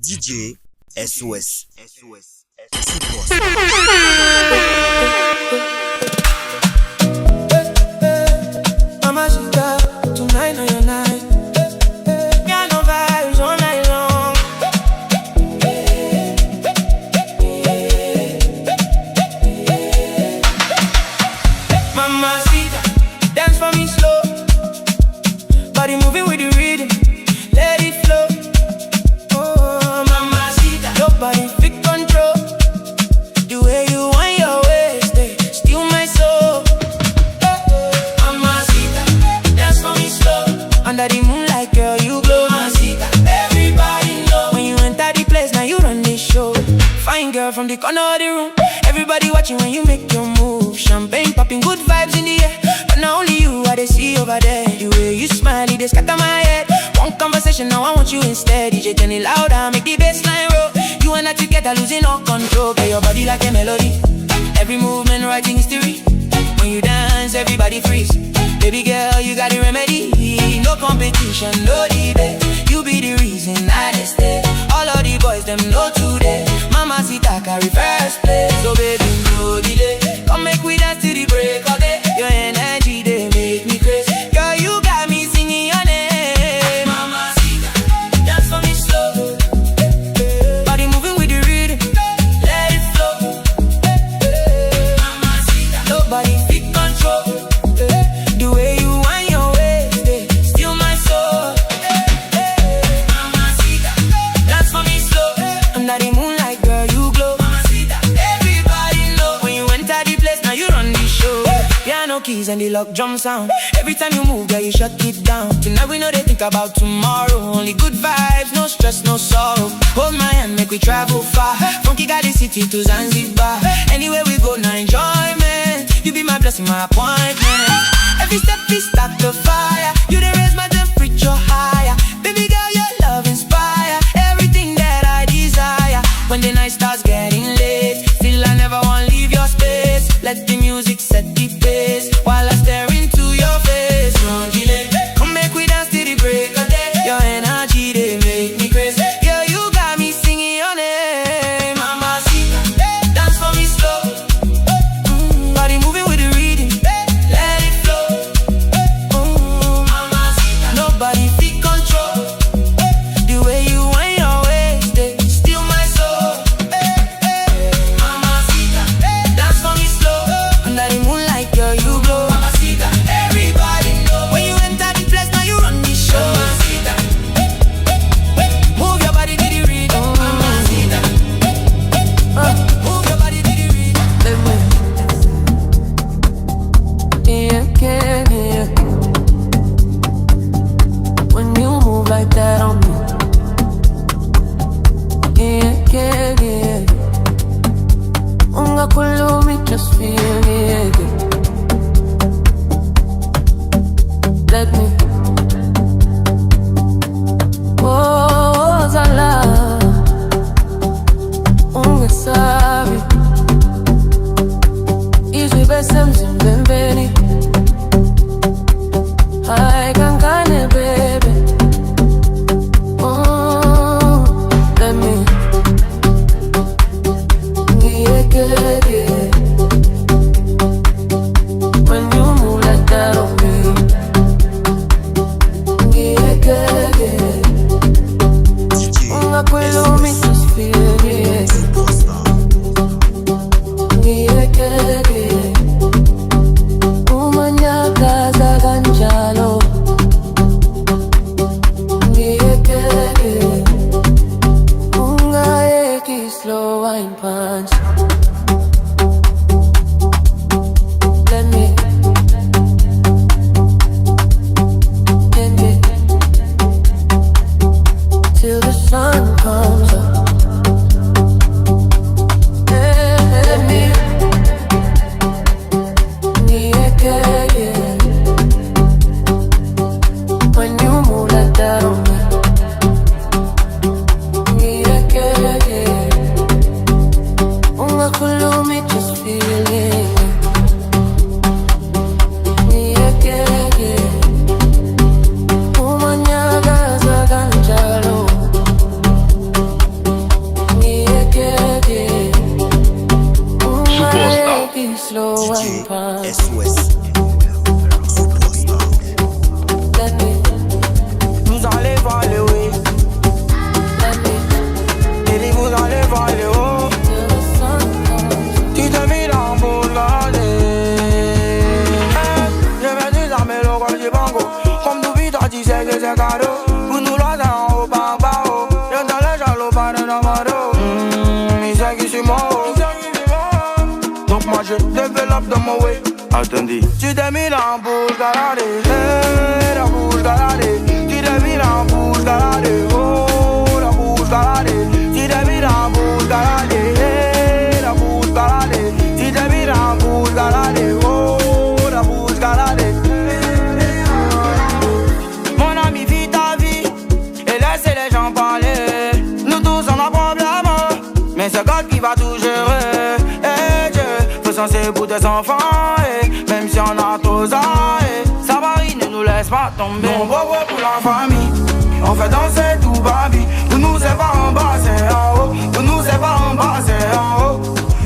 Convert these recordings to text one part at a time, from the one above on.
DJ SOS. Mama, she got tonight on your night. Piano vibes all night long. Mama, see that, dance for me slow. Body moving with the rhythm, let it flow. Oh, mama, see that, your body fit control. The way you want your waist, steal my soul. Mama, see that, dance for me slow. Under the moonlight, girl, you glow. Mama, see that, everybody know. When you enter the place, now you run this show. Fine girl from the corner of the room. Everybody watching when you make your move. Champagne popping, good vibes in the air. But not only you, I they see over there. The way you smile, they scatter my head. One conversation, now I want you instead. DJ turn it louder, make the bassline roll. You and I together, losing all control. Play your body like a melody. Every movement writing history. When you dance, everybody freeze. Baby girl, you got the remedy. No competition, no debate. You be the reason I dey stay. All of the boys, them know today. Mama Sita carry first place. So baby, no delay. Come make we dance till the break of day. Your energy, they make me crazy. Girl, you got me singing your name. Mama Sita, dance for me slow. Body moving with the rhythm, let it flow. Mama Sita, nobody fit control. The way you want your waist, steal my soul. Mama Sita, dance for me slow. Under the moonlight, girl, you glow. Mama Sita, everybody know. When you enter the place, now you run the show. Piano keys and the lock drum sound. Every time you move, girl, you shut it down. Tonight we know they think about tomorrow. Only good vibes, no stress, no sorrow. Hold my hand, make we travel far. From Kigali City to Zanzibar. Anywhere we go, now enjoyment. You be my blessing, my appointment. Every step we start the fire. You done raise my temperature higher. Baby girl, your love inspire everything that I desire. When the night starts getting late, still I never want leave your space. Let the music set the pace while I stare into your face. Don't delay, come make we dance till the break of day. Your energy, they make me crazy. Girl, you got me singing your name. Mama Sita, dance for me slow. Body moving with the rhythm, let it flow. Mama Sita, nobody fit control. The way you want your waist, they steal my soul. Mama Sita, dance for me slow. Under the moonlight, girl, you glow. Mama Sita, everybody know. When you enter the place, now you run the show. Mama Sita, move your body to the rhythm. Mama Sita, move your body to the rhythm. Yeah. When you move like that on me. Yeah. Unga kullu me just feel it. Let me. Oh, Zala. Unga sabi. Izwi besem zimbembeni. Ay kankane baby. Oh, let me. Yeah. When you move like that on me. Yeah. Unga kwelo me just feel it. Yeah. Umanyakaza kanjalo. Yeah. Ungaeki slow wine punch. Let me. Yeah. Till the sun comes up. slow wine punch. SOS. Superstar. Let me, Vous allez voir le way. let me, Baby, vous allez voir le haut. till the sun comes. Tu te mets dans pour regarder. Je vais des amélos comme du bango. Comme tout vite, tu sais que c'est cadeau. Pour nous là, c'est en haut, pas en bas. Je dans les jaloux, pas de namado. Il sait qui c'est moi. Donc moi je développe dans mon way. Attendez, Tu t'es mis dans pour regarder. La bouche galadée. Tu t'es mis dans pour regarder. Oh, la bouche galadée. Tu t'es mis dans pour regarder. La bouche galadée. Tu t'es mis dans pour regarder. Oh, la bouche galadée. Mon ami, vis ta vie et laissez les gens parler. Nous tous on a problème, mais c'est God qui va tout gérer. Et Dieu faut censé pour tes enfants. Et même si on a trop ça, ça varie, ne nous laisse pas tomber. Nous on boit pour la famille, on fait danser tout baby. Pour nous c'est pas en bas, c'est en haut. Pour nous c'est pas en bas, c'est en haut.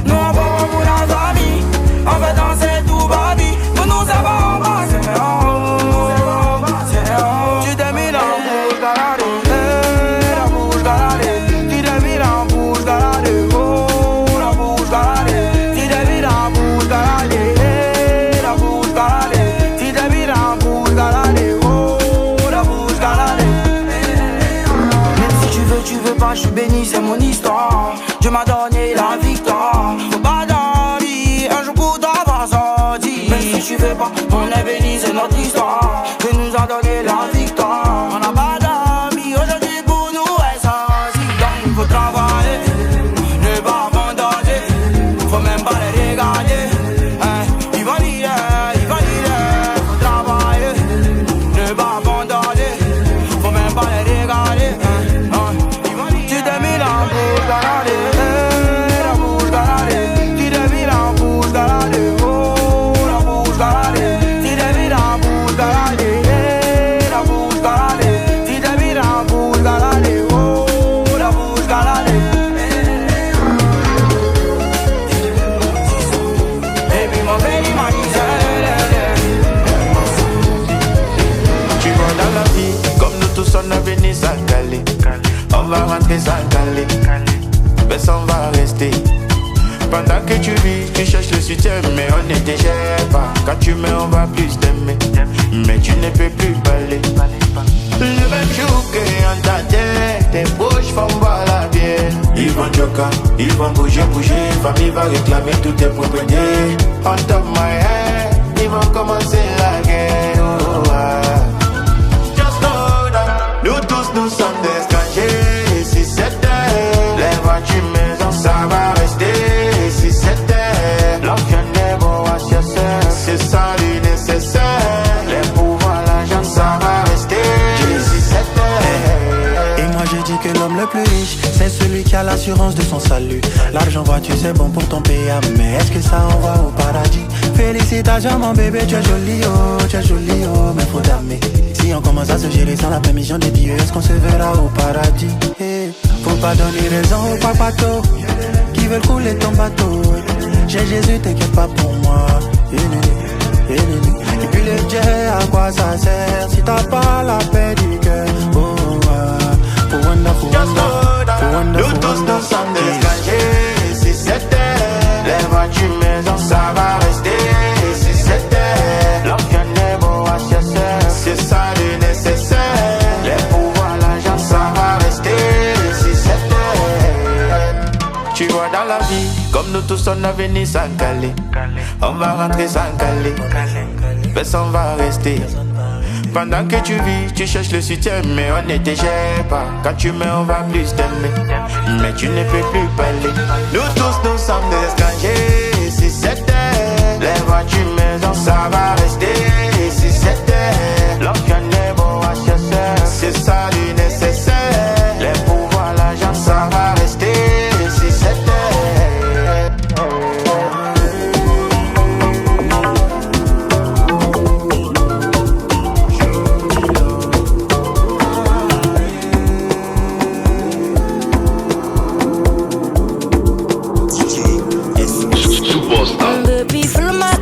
Nous on boit pour la famille, on fait danser tout baby. Pour nous c'est pas en bas, c'est en haut. C'est en haut. Tu t'es mis dans la bouche galadée, la bouche galadée. Tu t'es mis dans la bouche galadée, oh la bouche galadée. Tu t'es mis dans la bouche galadée, la bouche galadée. Tu t'es mis dans la bouche galadée, oh la bouche galadée. Même si tu veux pas, je suis béni, c'est mon histoire. Dieu m'a donné la victoire. Faut pas dormir, un jour pour toi va sortir. Même si tu veux pas, on est béni, c'est notre histoire. Dieu nous a donné la victoire. On n'a pas dormi, aujourd'hui pour nous est sorti. Donc il faut travailler, ne pas abandonner. Faut même pas les regarder. Ils vont dire, faut travailler, ne pas abandonner. Faut même pas les regarder. Tu t'es mis dans la bouche galadée, la bouche galadée. Tu t'es mis dans la bouche galadée, oh la bouche galadée. Tu t'es mis dans la bouche galadée, la bouche galadée. Tu t'es mis dans la bouche galadée, oh la bouche galadée. Baby, mon béni, ma tu vois dans la vie, comme nous tous on a venu s'incaler. On va rentrer s'incaler, mais on va rester. Pendant que tu vis, tu cherches le soutien, mais on ne te gère pas. Quand tu mets, on va plus t'aimer, mais tu ne peux plus parler. Le même jour que on t'attend, tes bouches font boire la bière. Ils vont joker, ils vont bouger. Famille va réclamer toutes tes propriétés. On top my head, ils vont commencer la guerre. Oh, ah. Just know that nous tous nous sommes des étrangers. Si c'était les voitures maison, ça va rester. Si c'était l'ancien beau à chercher, c'est ça le nécessaire. Les pouvoirs, l'argent, ça va rester. Si c'était. Et moi je dis que l'homme le plus riche, c'est celui qui a l'assurance de son salut. L'argent voiture c'est bon pour ton PA, mais est-ce que ça envoie au paradis? Félicitations mon bébé, tu es joli oh, mais faut t'aimer. Si on commence à se gérer sans la permission de Dieu, est-ce qu'on se verra au paradis? Faut pas donner raison aux papatos qui veulent couler ton bateau. J'ai Jésus, t'inquiète pas pour moi. Et puis le Dieu, à quoi ça sert si t'as pas la paix du cœur? Oh, for wonderful, Just know that nous tous nous sommes des étrangers. Si c'était les voitures maison, ça va rester. Si c'était l'ancien beau à chercher, c'est ça le nécessaire. Les pouvoirs, l'argent, ça va rester. Si c'était. Tu vois dans la vie, comme nous tous on a venu s'incaler. On va rentrer s'incaler, mais on va rester. Pendant que tu vis, tu cherches le soutien, mais on ne te gère pas. Quand tu mets, on va plus t'aimer, mais tu ne peux plus parler. Nous tous, nous sommes des étrangers. Si c'était les voitures maison, ça va rester. Si c'était l'ancien beau à chercher, c'est ça le nécessaire. Les pouvoirs, l'argent, ça va rester. Si c'était. Baby, full of my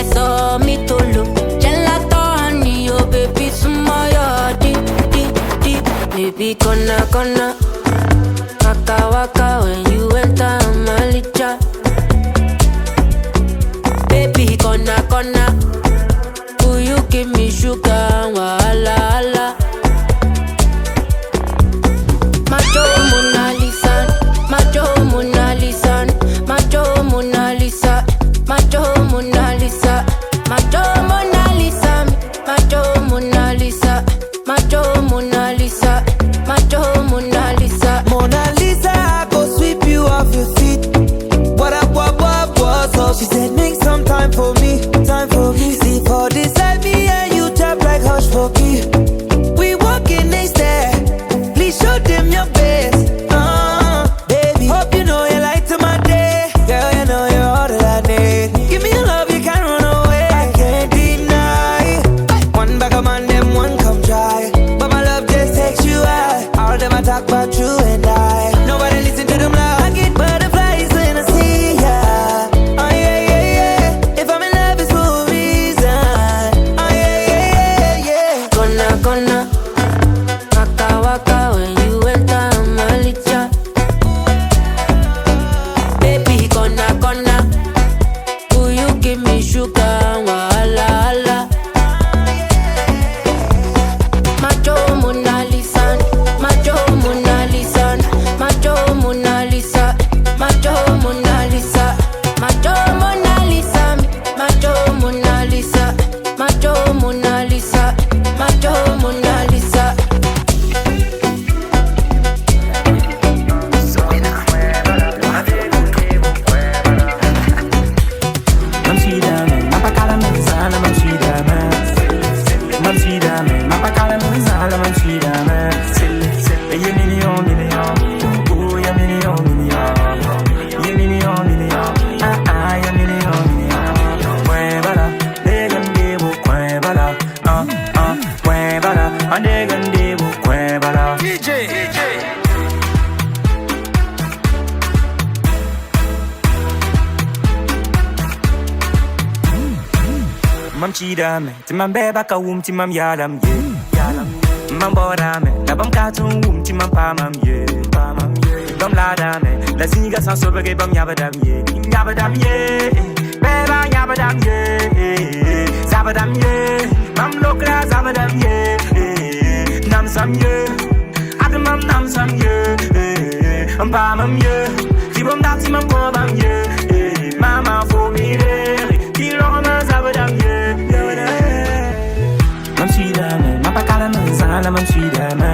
I saw me to look. Gelato honey, oh baby, smile, deep, deep, deep. Baby, gonna, waka waka when you enter my licha. Baby, gonna, will you give me sugar, wala, wala. Macho Mona Lisa, Macho Mona Lisa, Macho Mona Lisa, Macho Mona Lisa, Macho Mona Lisa, Macho Mona Lisa, Macho Mona Lisa, Macho Mona Lisa. Mona Lisa, I go sweep you off your feet. What up, what's up? She said, make some time for me, time for me. See for this like me and you tap like hush for key. We walking next there, please show them your best. Baby, hope you know you light to my day. Girl, you know you're all that I need. Give me your love, you can't run away. I can't deny. One bag of man, them one come try. But my love just takes you high. All them I talk about you and I. Nobody listen to them loud. I get butterflies when I see ya. Oh yeah, yeah, yeah. If I'm in love, it's for a reason. Oh yeah, yeah, yeah, yeah. Gonna, waka waka when you enter my licha. Baby, gonna, will you give me sugar, wala, wala. Macho Mona Lisa, Macho Mona Lisa, Macho Mona Lisa, Macho Mona Lisa, Macho Mona Lisa, Macho Mona Lisa, Macho Mona Lisa, Macho Mona Lisa. Mam chidame, ti mam beba ka ti mam yalam ye. Mam borame, la bam katung ti mam pa mam ye. Bam ladame, la zinga san sobege bam yabadam ye. Yabadam ye, beba yabadam ye. Zabadam ye, mam lokra zabadam ye. Nam sam ye, adamam nam sam ye. Pa mam ye, ti bam da ti mam ko bam ye. Mama for me re, ti lo ma zabadam ye. Mam chidame, mapa kala manzala mam chidame.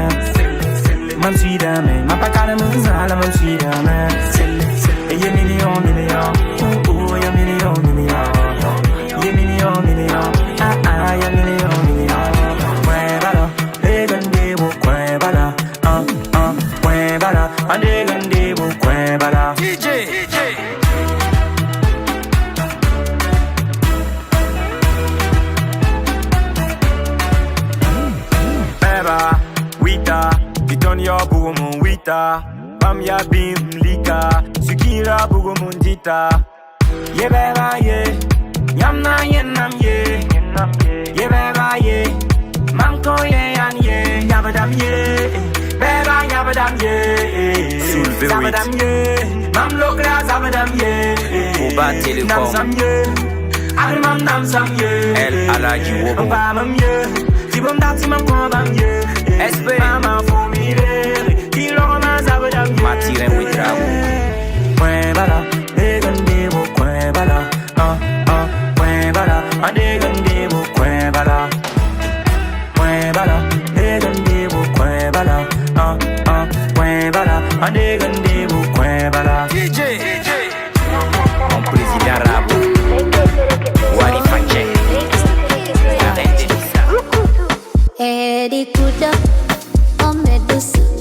Mam chidame, mapa kala manzala mam chidame. Ye million, oh ye million. Ye million, ye million. Cuébala, degandebo cuébala, cuébala, degandebo cuébala. DJ. Wita, iton ya bugomun wita. Bam ya bim lika, sukira bugomun dita. Ye beba ye, yamna yenam ye. Ye beba ye, manko ye yan ye. Yabadam ye, beba yabadam ye. Zabadam ye, mam lokra zabadam ye. Oba Telecom. Nam sam ye, adamam nam sam ye. El Alaji Wobo. Bam ye. Tibom da timam ko bam ye. SP. Mama for me re. Ti lo ma zabadam ye. Matire Witrago. Cuébala, degandebo cuébala. Cuébala, degandebo cuébala. Cuébala, degandebo cuébala. Cuébala, degandebo cuébala. DJ. Mon président Rabo. Wari Fache. Eri kuda, o medusa.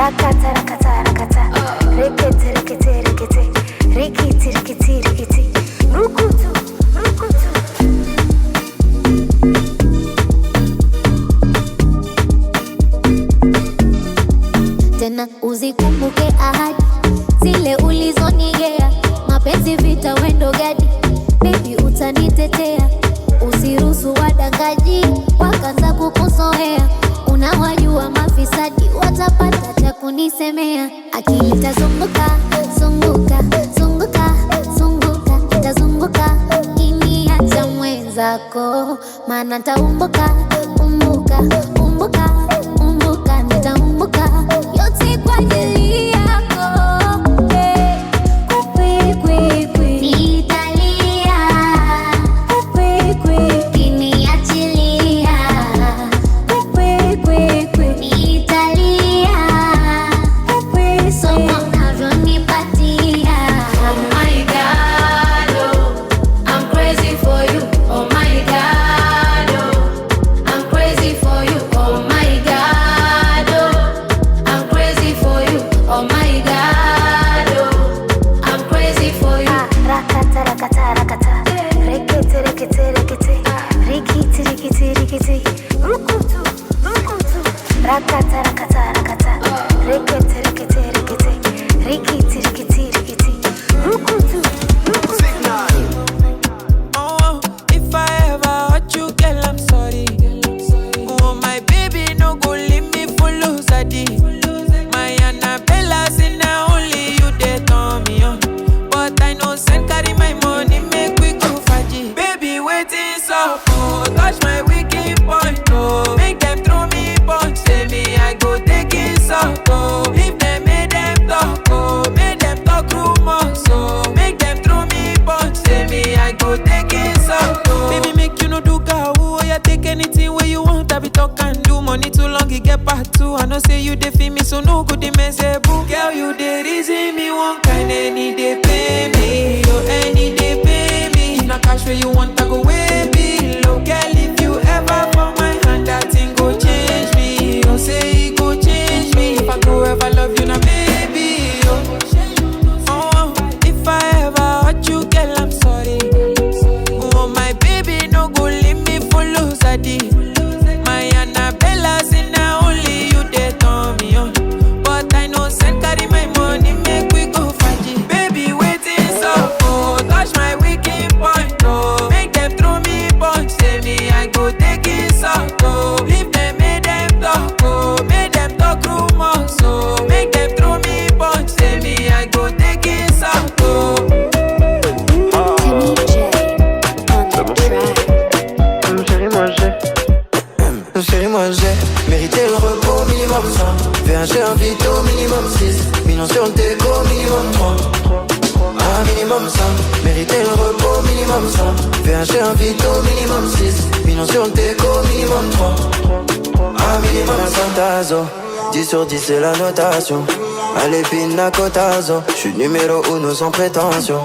Rakata, rakata, rakata. Rekete, rekete, rekete. Rikiti, rikiti, rikiti. Rukutu, rukutu. Tena uzikumbuke ahadi zile ulizonigea, mapenzi vita wendo gadi, baby utanitetea, usiruhusu wadangaji wakaanza kukuzoea, unawajua mafisadi watapata cha kunisemea, akili tazunguka zunguka zunguka zunguka itazunguka kiniacha mwenzako, maana nitaumbuka umbuka umbuka umbuka nitaumbuka yote kwa ajili yako. Kwi kwi kwi nitalia, kwi kwi kiniachilia, kwi kwi kwi nitalia, kwi somo unavyonipatia. Oh my God, oh, I'm crazy for you. Oh my God, oh, I'm crazy for you. Oh my God, oh, I'm crazy for you. Oh my God, oh, I'm crazy for you. Rakata, rakata, rakata. Rekete, rekete, rekete. Rikiti, rikiti, rikiti. Rukutu, rukutu. Rakata, rakata, rakata. Rekete, rekete, rekete. Rikiti, rikiti, rikiti. Rukutu, rukutu. Oh, if I ever hurt you, girl, I'm sorry. Oh, my baby, no go leave me for losadi. My Annabella say now only you they turn me on. But I know send carry my money, make we go faji. Baby, waiting so oh, touch my wicked point, oh. Make them throw me punch, say me I go take it so oh. If they make them talk, oh, make them talk rumors, so make them throw me punch, say me I go take it so oh. Baby, make you no do gawu, oh, yeah, take anything where you want, I be talk and do. Money too long, it get part two. I know say you dey feel me, so no good the mess boo. Girl, you dey reason me one kind, any day pay me, oh, any day pay me. If not cash where you want, I go way below. Girl, if you ever fall my hand, that thing go change me. Oh, say it go change me. If I go ever love you, now baby, oh. Oh, if I ever hurt you, girl, I'm sorry. Oh, my baby, no go leave me for losadi. My Annabella say now only you they turn me on. But I know send carry my money, make we go faji. Baby, waiting so oh, touch my wicked point, oh. Make them throw me punch, say me I go take it so oh. If they make them talk, oh, make them talk rumors, so make them throw me punch, say me I go take it so oh. Timmy J on the track. Chérie, moi j'ai mérité le repos minimum 5. VH un vito minimum 6. Millions sur le déco minimum 3. Un minimum 5. Mérité le repos minimum 5. VH un vito minimum 6. Millions sur le déco minimum 3. Un minimum 5 tazo. 10 sur 10 c'est la notation. Allez pina cotazo. J'suis numéro 1 sans prétention.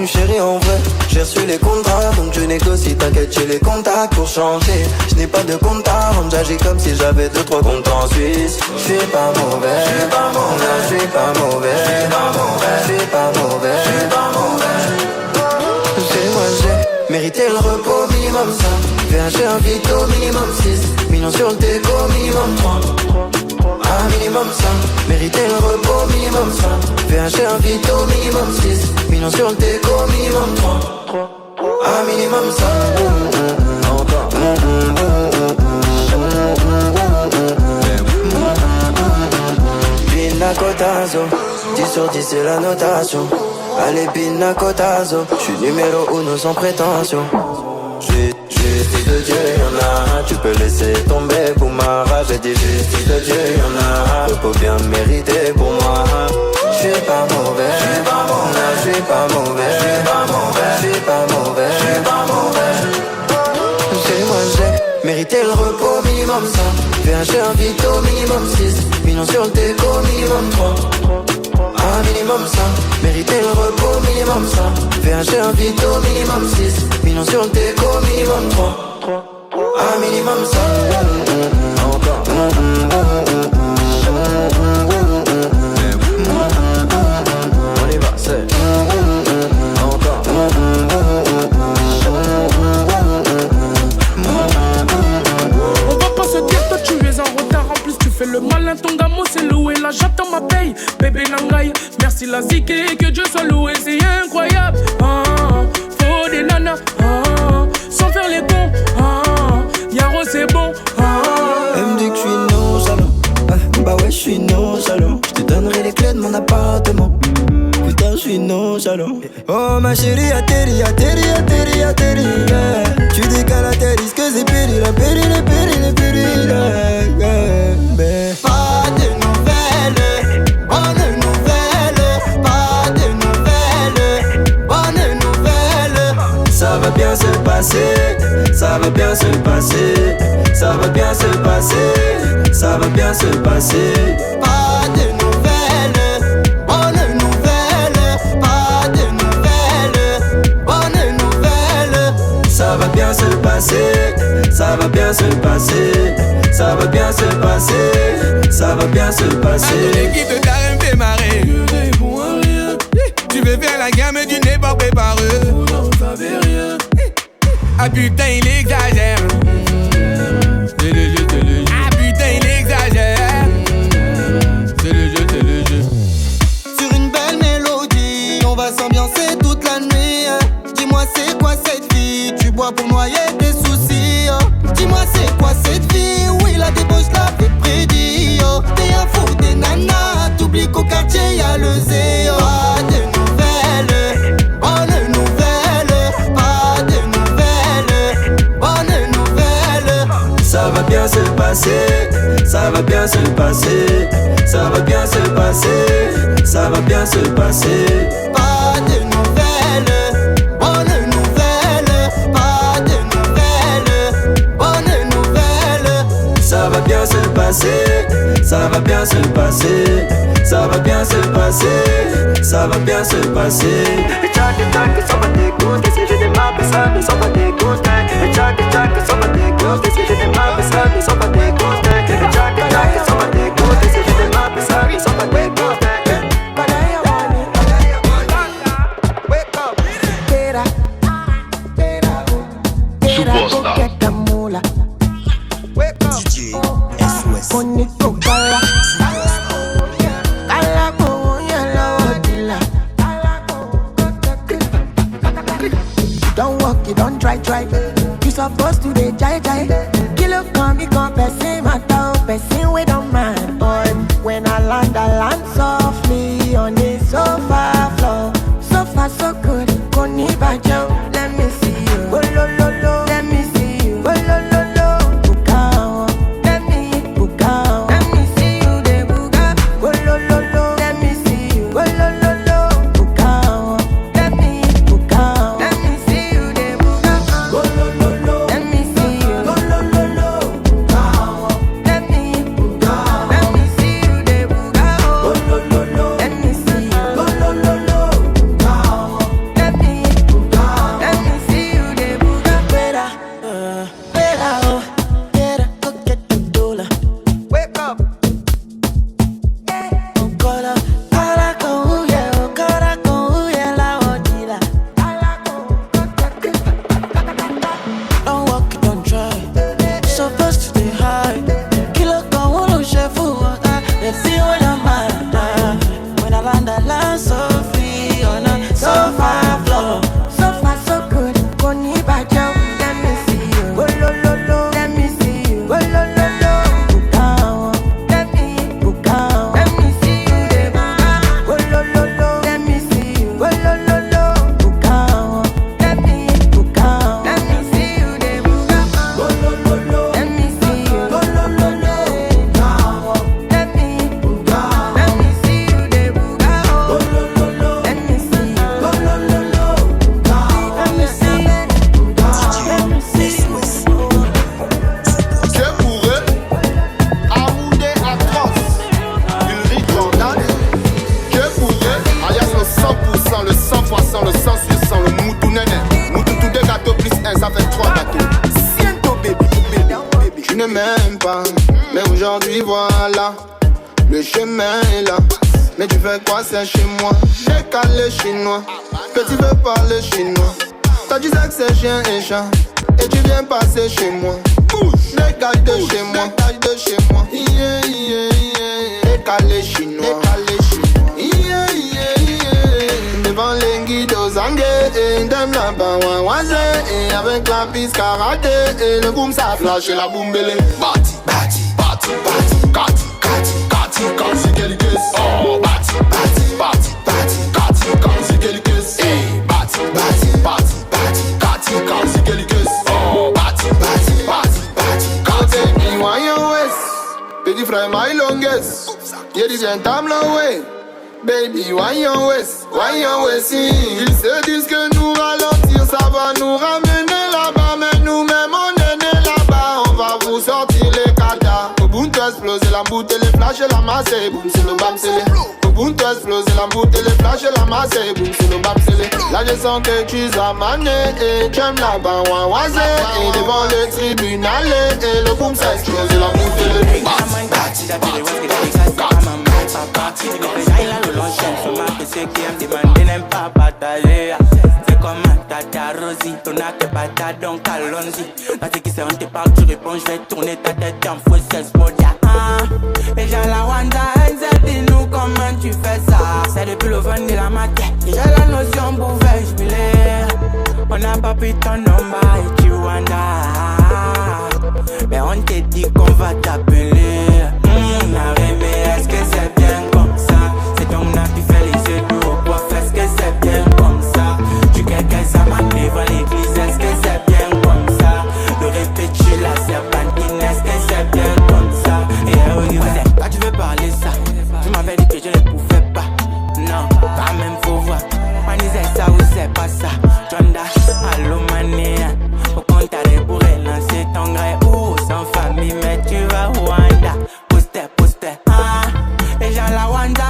Chérie, en vrai, j'ai reçu les contrats, donc je négocie, t'inquiète, j'ai les contacts pour changer. Je n'ai pas de compte à rendre, j'agis comme si j'avais 2-3 comptes en Suisse. Je suis pas mauvais, je suis pas mauvais, je suis pas mauvais, je suis pas mauvais, je suis pas mauvais, je suis pas mauvais. Chérie, moi j'ai mérité le repos minimum 5. VH un vito minimum 6. Millions sur le déco minimum 3. Un minimum 5, mérité le repos minimum 5. VH un vito minimum 6. Millions sur le déco minimum 3. Un minimum 5. Pina cotazo, 10 sur 10 c'est la notation. Allez pina cotazo, j'suis numéro 1 sans prétention. Justice de Dieu, y'en a. Tu peux laisser tomber pour ma rage. J'ai dit justice de Dieu, y'en a. Repos bien mérité pour moi. J'suis pas mauvais, j'suis pas mauvais, j'suis pas mauvais, j'suis pas mauvais, j'suis pas mauvais, j'suis pas mauvais. Chez moi j'ai mérité le repos minimum 5. VH un vito minimum 6. Millions sur le déco minimum 3. Un minimum 5, mérité le repos minimum 5. VH un vito minimum 6. Millions sur le déco minimum 3. Un minimum 5. Encore. Le malin ton gamo c'est loué, là j'attends ma paye. Bébé Nangaï, merci la ziké, que Dieu soit loué, c'est incroyable. Faut des nanas, sans faire les cons. Yaro c'est bon. Elle me dit que je suis nonchalant. Bah ouais, je suis nonchalant. Je te donnerai les clés de mon appartement. Putain, je suis nonchalant. Oh ma chérie, atterri, atterri, atterri, atterri, yeah. Tu décales, atterris, que c'est péril, péril, péril, péril, yeah. Pas de nouvelles, bonne nouvelle. Pas de nouvelles, bonne nouvelle. Ça va bien se passer, ça va bien se passer. Ça va bien se passer, ça va bien se passer. Pas de nouvelles, bonne nouvelle. Pas de nouvelles, bonne nouvelle. Ça va bien se passer, ça va bien se passer. Ça va bien se passer, ça va bien se passer. Un qui te carême fait marrer. Je réponds à rien. Tu veux faire la gamme du n'est pas préparé. Vous n'en savez rien. Ah putain il exagère. C'est le jeu, c'est le jeu. Ah putain il exagère. C'est le jeu, c'est le jeu. Sur une belle mélodie, on va s'ambiancer toute la nuit. Dis-moi c'est quoi cette vie? Tu bois pour noyer tes soucis. Dis-moi c'est quoi cette vie? Oui la débauche la fait prédit. T'es un fou des nanas, t'oublies qu'au quartier y'a le zéo. Pas de nouvelles, bonne nouvelle. Pas de nouvelles, bonne nouvelle. Ça va bien se passer, ça va bien se passer. Ça va bien se passer, ça va bien se passer. Pas de nouvelles, bonne nouvelle. Pas de nouvelles, bonne nouvelle. Ça va bien se passer, ça va bien se passer. Ça va bien se passer, ça va bien se passer. Et tchac, ça va t'écouter. Si j'ai des mains, ça ne s'en va t'écouter. Et tchac, ça va t'écouter. Si j'ai des mains, ça ne s'en va t'écouter. Et tchac, ça va t'écouter. Si j'ai des mains, ça ne s'en va t'écouter. DJ SOS. Don't walk, you don't try. You supposed to be jai. Kilo come, you come, person my town, person we don't mind. Boy, when I land softly on the sofa floor. So far so good, koni bajo. Let me see you, oh lo lo lo. Let me see you, oh lo lo lo. Bukao, let me bukao. Let me see you, de buka, oh lo lo lo. Let me see you, oh lo lo lo. Bukao, let me bukao. Let me see you, de buka, oh lo lo lo. Let me see you, oh lo lo lo. Bukao, let me bukao. Let me see you, de buka, oh lo lo lo. Let me see you, oh lo lo lo. Bukao, let me bukao. Let me see you, de buka. Better, go get the dollar. Wake up. Don't walk, don't try. Supposed to stay high. Kilo con uno chef they feel when I'm mad. When I land so free on a sofa floor. So far so good, koni bajo. Let me see you, oh lo lo lo. Let me see you, oh lo lo lo. Bukao, let me bukao. Let me see you, de buka, oh lo lo lo. Let me see you, oh lo lo lo. Bukao, let me bukao. Let me see you, de buka, oh lo lo lo. Let me see you, oh lo lo lo. Bukao, let me bukao. Let me see you, de buka, oh lo lo lo. Let me see you, oh lo lo lo. Bukao, let me see you, bukao. Let me see you. C'est pour eux, Amoudé atroce, une vie condamnée. Que pour eux, alias le 100%, le 100%, le 100%, le moutou néné. Moutou tout deux gâteaux plus un, ça fait 3 gâteaux. Siento baby. Je ne m'aime pas, mais aujourd'hui voilà, le chemin est là. Mais tu fais quoi, c'est chez moi? J'ai calé chinois, que tu veux parler chinois. T'as dit que c'est chien et chat, et tu viens passer chez moi. Bouge, dégage de chez moi, dégage de chez moi. Yeah, yeah, décalé chinois. Yeah, yeah, yeah. Devant les guides aux anglais, dem la baouaze, et avec la piste karaté, et le boom ça flash et la boom belé. Bati, bati, bati, bati, kati, kati, kati, kati, quelques. Oh, bati, bati, bati, bati, kati, kati, quelques. Hey, bati, bati, bati, bati, kati, kati, quelques. Oh, bati, bati, bati, bati, kati. Me want your waist, petit frère my longest. Yeah, this ain't time long way. Baby, why your waist, ils se disent que nous ralentir, ça va nous ramener là-bas. Mais nous-mêmes on est né là-bas, on va vous sortir les katas. Ubuntu exploser la bouteille, les flashs et la masse, et boum, c'est le bam, c'est les. Ubuntu exploser la bouteille, les flashs et la masse, et boum, c'est le bam, c'est les. Là je sens que tu as mané, et tu aimes là-bas, ouazé. Et devant le tribunal, et le boum, ça explose la bouteille, les. Sur ma PC qui aime demander n'aime pas partager. C'est comme un tata Rosie, ton acte est bata donc allons-y. Quand c'est qui c'est on te parle, tu réponds, je vais tourner ta tête en fausse modia. Les gens la Wanda, NZ, dis-nous comment tu fais ça. C'est depuis le vent de la matière, j'ai la notion pour faire jubiler. On n'a pas pris ton nom et tu Wanda. Mais on te dit qu'on va t'appeler. Mais est-ce que c'est bien comme ça? C'est ton âme qui fait les yeux lourds. Pourquoi est-ce que c'est bien comme ça? Tu quelqu'un ça m'arrive à l'église. Est-ce que c'est bien comme ça? Le répéter la serpentine. Est-ce que c'est bien comme ça? Et oui, quand tu veux parler ça, tu m'avais dit que je ne pouvais pas. Non, quand même faut voir. Manisé ça ou c'est pas ça. Jonda, allo mania. Au compte à pour relancer ton gré ou sans famille. Mais tu vas Rwanda. Les gens la Wanda,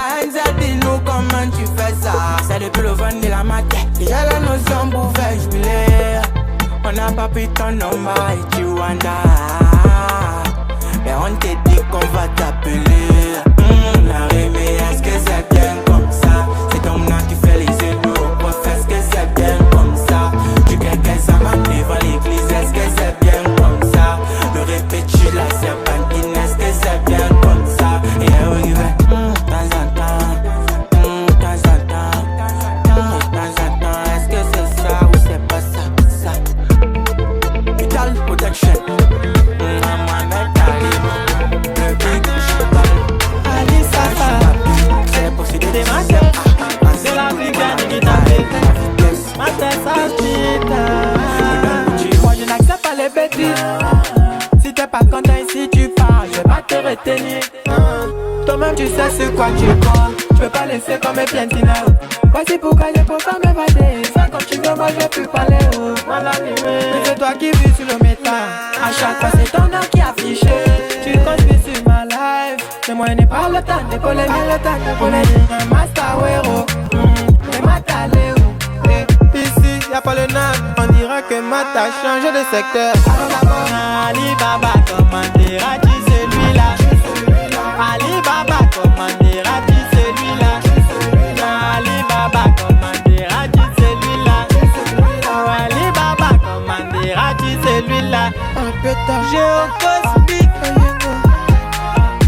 dis-nous comment tu fais ça. C'est depuis le vent de la matière, j'ai la notion pour faire jubiler. On n'a pas pris ton nom et tu Wanda. Mais on te dit qu'on va t'appeler. Mais est-ce que c'est bien comme ça? C'est ton âme qui fait les yeux lourds. Pourquoi est-ce que c'est bien comme ça? Tu quelqu'un ça m'arrive à l'église. Est-ce que c'est bien comme ça? Le répéter la serpentine. Est-ce que c'est bien comme ça? Et oui, est-ce que c'est ça ou c'est pas ça? Vital Protection. Le big Ali Safa. C'est pour citer des masters. C'est la brigade qui t'appelle. Master Saspita. Moi je n'accepte pas les bêtises. Si t'es pas content ici tu pars, je vais pas te retenir. Toi-même tu sais ce quoi tu prends. Je peux pas laisser comme mes piantines. Voici pourquoi j'ai pour ça m'évader. Fais comme tu veux, moi je vais plus parler. C'est toi qui vis sur le métal. À chaque fois c'est ton nom qui affiche. Tu construis sur ma life. Mais moi je n'ai pas le temps d'épauler. Un master héros. Et Mataléo. Ici y'a pas le nom. On dirait que Mat a changé de secteur. Alibaba commandera-tu celui-là? Alibaba commandera-tu celui-là? Alibaba commandera-tu celui-là? Alibaba commandera-tu celui-là? J'ai au cosmique.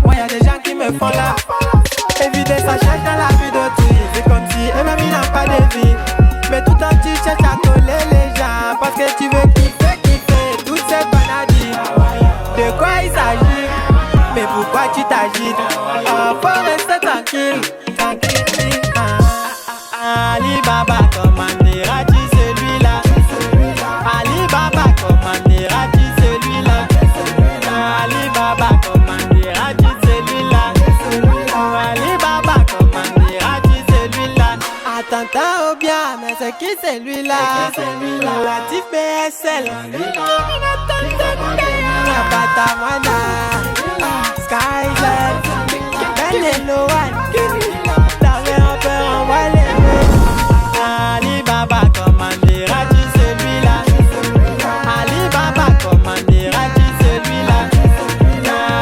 Moi y'a des gens qui me font là. Éviter ça cherche dans la vie d'autrui. C'est comme si eux-mêmes ils n'ont pas de vie. Mais tout le temps tu cherches à coller les gens. Parce que tu veux kiffer toutes ces banalités. De quoi il s'agit? Mais pourquoi tu t'agites? Oh, faut rester tranquille. Alibaba commandera-tu celui-là? Alibaba commandera-tu celui-là? Alibaba commandera-tu celui-là? Alibaba commandera-tu celui-là? Attentat au bien, mais c'est qui celui-là? Relatif BSL. Batamana, Skyline, Ben et Loan, t'avais un peu envoyé. Alibaba commandera-tu celui-là? Alibaba commandera-tu celui-là?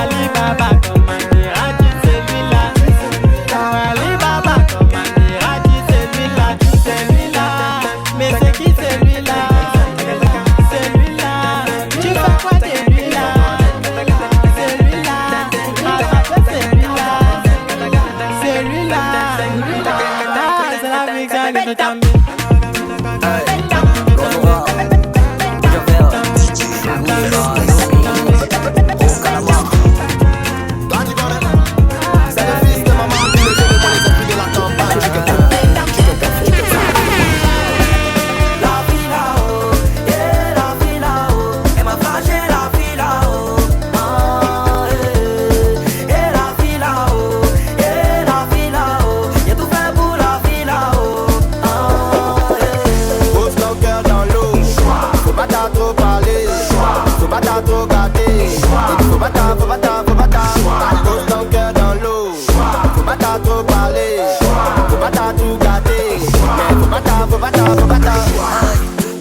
Alibaba commandera-tu celui-là? Alibaba commandera-tu celui-là? Celui-là, mais c'est qui celui-là? Celui-là, tu fais quoi de lui? Celui-là, dame también.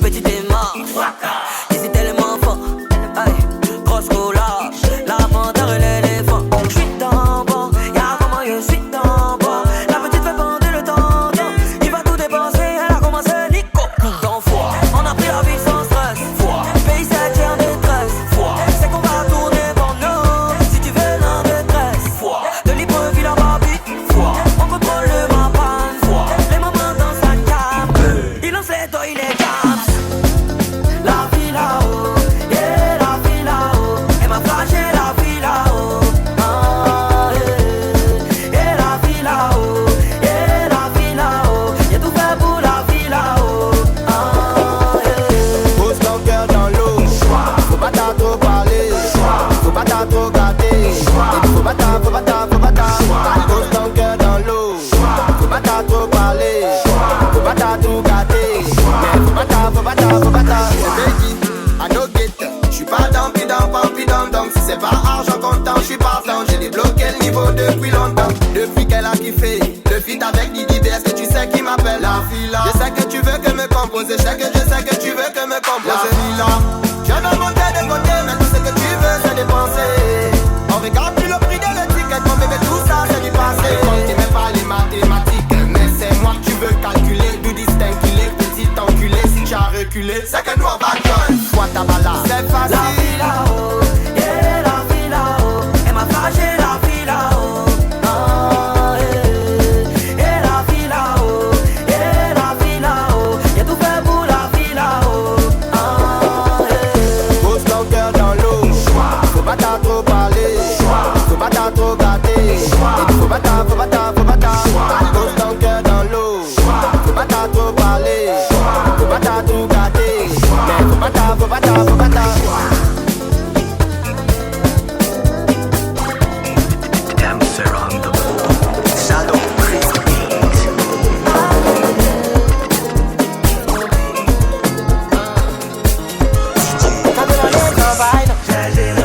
Petit démarche, et c'est tellement fort. Aïe, grosse collage, la panthère et l'éléphant. Je suis dans bas, y'a comment je suis dans bas. La petite fait bander le temps, il va tout dépenser, elle a commencé Nico. Dans foi, on a pris la vie sans stress. Foi, pays 7 en détresse. Foi, c'est qu'on va tourner pour nous, si tu veux l'en détresse. Foi, de Libreville à Barbie. Foi, on contrôle le mapan. Foi, les moments dans sa cave, il lance les doigts, il est caps. La vie là-haut, yeah, la vie là-haut. Elle m'a flashé la vie là-haut. Ah, yeah, la vie là-haut, yeah, la vie là-haut. J'ai tout fait pour la vie là-haut. Ah, yeah. Pose ton cœur dans l'eau. Faut pas t'en trop parler. Faut pas t'en trop gâter. Faut pas t'en. Pose ton cœur dans l'eau. Faut pas t'en trop parler. Faut pas t'en tout gâter. Mais faut pas t'en. Baby, I no get. J'suis pas dans pidon, donc si c'est pas argent comptant, j'suis partant. J'ai débloqué le niveau depuis longtemps. Depuis qu'elle a kiffé le feat avec Didi B, est-ce que tu sais qui m'appelle la fila? Je sais que tu veux que me composer, je sais que tu veux que me composer. La fila, je vais monter de côté, mais tout ce que tu veux c'est dépenser. On regarde plus le prix de l'étiquette, mon bébé, tout ça c'est du passé. Comptez même pas les mathématiques, mais c'est moi que tu veux calculer. Du distinguer, petit enculé, si tu as reculé, c'est que nous on va joindre. Fois ta balade, c'est facile. La vie là-haut, yeah, la vie là-haut. Elle m'a flashé la vie là-haut. Ah, yeah, la vie là-haut, yeah, la vie là-haut. J'ai tout fait pour la vie là-haut. Ah, yeah. Pose ton cœur dans l'eau. Faut pas t'en trop parler. Faut pas t'en trop gâter. Faut pas t'en. Pose ton cœur dans l'eau. Faut pas t'en trop parler. Faut pas t'en tout gâter. Mais faut pas t'en.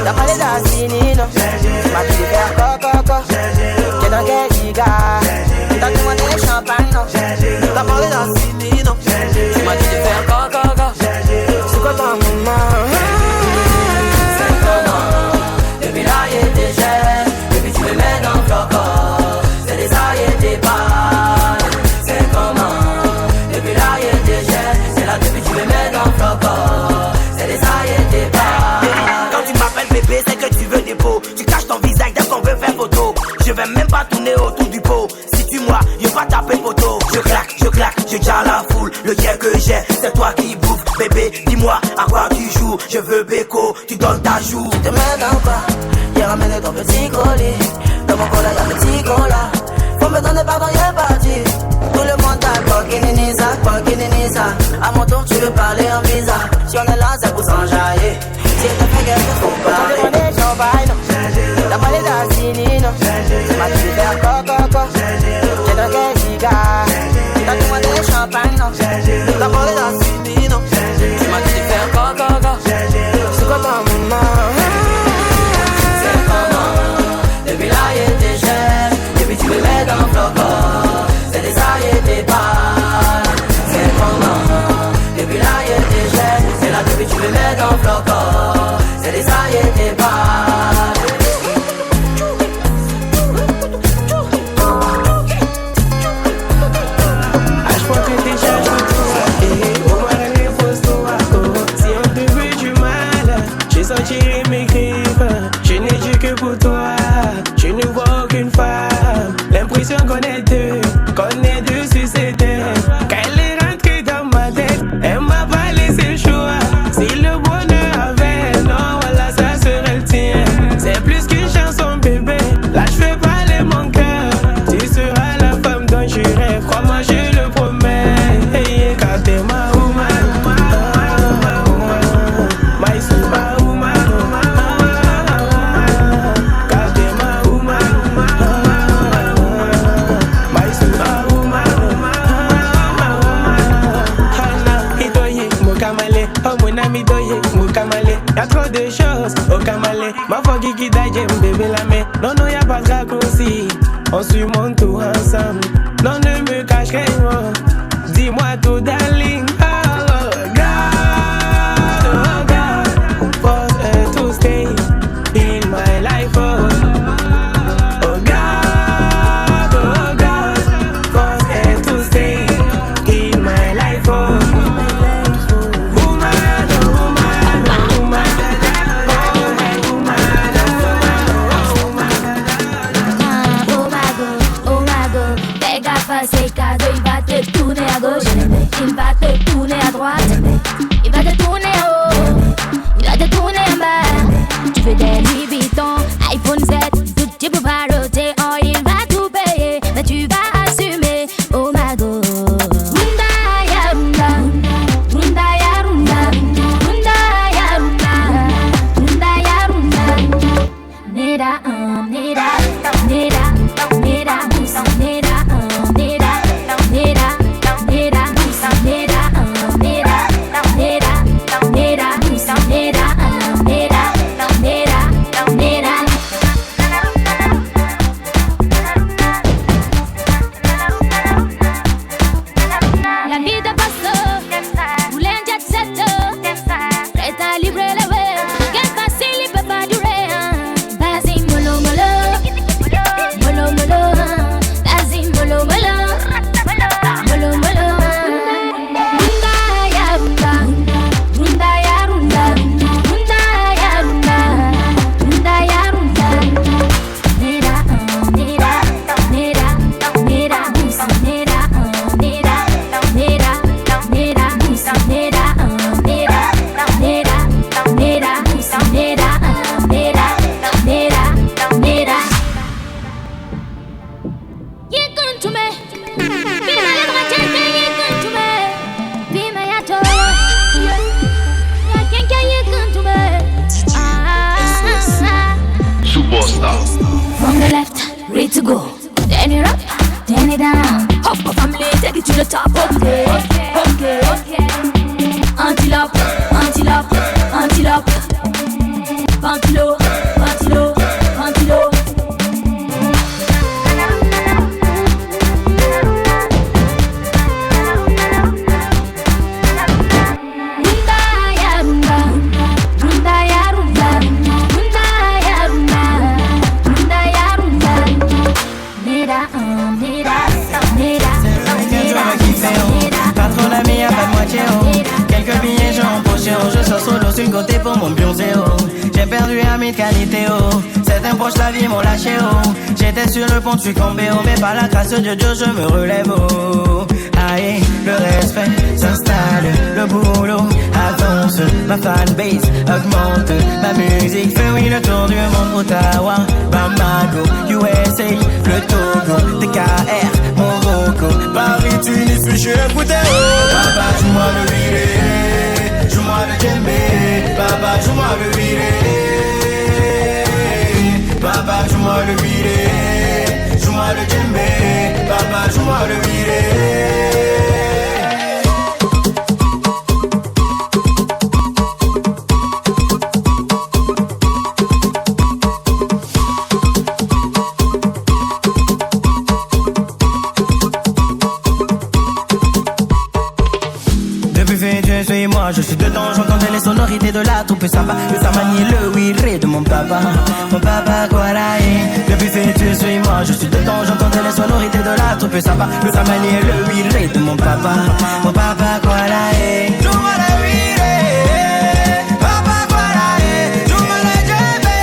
T'as parlé d'assinino, ma fille fait coco, j'ai dans quel giga. T'as demandé le champagne, non. T'as parlé d'assinino, tu m'as dit de faire coco. C'est quoi ton moment? C'est comment? Depuis là y'a des gels, depuis tu me mets dans le flocon. C'est des ailes et des balles. C'est comment? Depuis là y'a des gels, c'est là depuis tu me mets dans le flocon. C'est des ailes et des balles. C'est que tu veux des pots. Tu caches ton visage dès qu'on veut faire photo. Je vais même pas tourner autour du pot. Si tu moi, je vais taper photo. Je claque, je tiens la foule. Le lien que j'ai, c'est toi qui bouffe. Bébé, dis-moi à quoi tu joues. Je veux béco, tu donnes ta joue. Tu te mets dans quoi? J'ai ramené ton petit colis. Dans mon cola y'a petit cola. Faut me donner pardon, y'a parti. Tout le monde d'accord, Kininisa. À mon tour, tu veux parler en visa. Si on est là, c'est pour s'enjailler. Si t'as fait quelque chose, faut parler. T'as demandé champagne, non. T'as parlé d'assinino. Tu m'as dit de faire coco. J'ai dans quel giga. T'as demandé champagne, non. T'as parlé d'assinino. Tu m'as dit de faire coco. C'est quoi ton moment? C'est comment? Depuis là y'a des gels, depuis tu me mets dans le flocon. C'est des ailes et des balles. C'est comment? Depuis là y'a des gels, c'est là depuis tu me mets dans le flocon. C'est des ailes et des balles. Je crois que t'es jaloux. Non, non, y'a pas de raccourci. On surmonte tout ensemble. Non, ne me cache rien. Dis-moi tout, darling. Oh, God, for her to stay in my life. Oh, God, for her to stay in my life. Oh, woman, woman, woman, Oh my God, fais gaffe à ces cadeaux, il va te tourner à gauche, il va te tourner à droite, il va te tourner en haut, il va te tourner en bas. Tu veux des Louis Vuitton, iPhone 7, tout tu peux pas roter, oh il va tout payer, mais tu vas assumer. Oh my God, Runda ya Runda, Runda ya Runda, Runda ya Runda, Runda ya Runda. Nera, nera, nera, nera, musa, nera, nera, nera, nera, musa, nera, nera, nera, nera, musa, nera, nera, nera, nera. La vie de passe, roule un jet set, prête à livrer le web, quel facile il peut pas durer. Vas-y mollo mollo, mollo mollo, vas-y mollo mollo, mollo mollo. Runda ya runda, runda ya runda, runda ya runda, runda ya runda. Nera, nera, nera, nera, musa, nera, nera, nera, nera, musa, nera, nera, nera, nera, musa, nera, nera, nera, nera. You come to me, be my little champion. You come to me, be my idol. You come to me. Superstar. From the left, ready to go. Turn it up, turn it down. Hop up family, take it to the top. Okay, okay, okay. Antelope, antelope, antelope. Ventilo, ventilo, ventilo. Runda ya runda, runda ya runda, runda ya runda, runda ya runda. Nera, nera, nera, Pas trop d'amis, y'a pas de moitié oh. Quelques billets j'ai en poche oh. Je sors solo sur le côté pour mon Beyoncé oh. J'ai perdu un ami de qualité oh. Certains proches la vie m'ont lâché oh. J'étais sur le pont de succombé oh. Mais par la grâce de Dieu je me relève oh. Aïe, le respect s'installe, le boulot avance, ma fanbase augmente, ma musique fait oui le tour du monde. Ottawa, Bamako, USA, le Togo, DKR, Morocco, Paris, Tunis, puis je suis écouté oh. Papa, joue-moi le viré, joue-moi le djembé. Papa, joue-moi le viré, papa, joue-moi le viré, joue-moi le djembé. Papa, joue-moi le viré. Suis-moi, je suis dedans, j'entendais les sonorités de la troupe samba. Le samani, le viré de mon papa Guaraé. Depuis fait tu suis-moi, je suis dedans, j'entendais les sonorités de la troupe samba. Le samani, le viré de mon papa Guaraé. Joue-moi le viré, papa Guaraé. Joue-moi le djembé,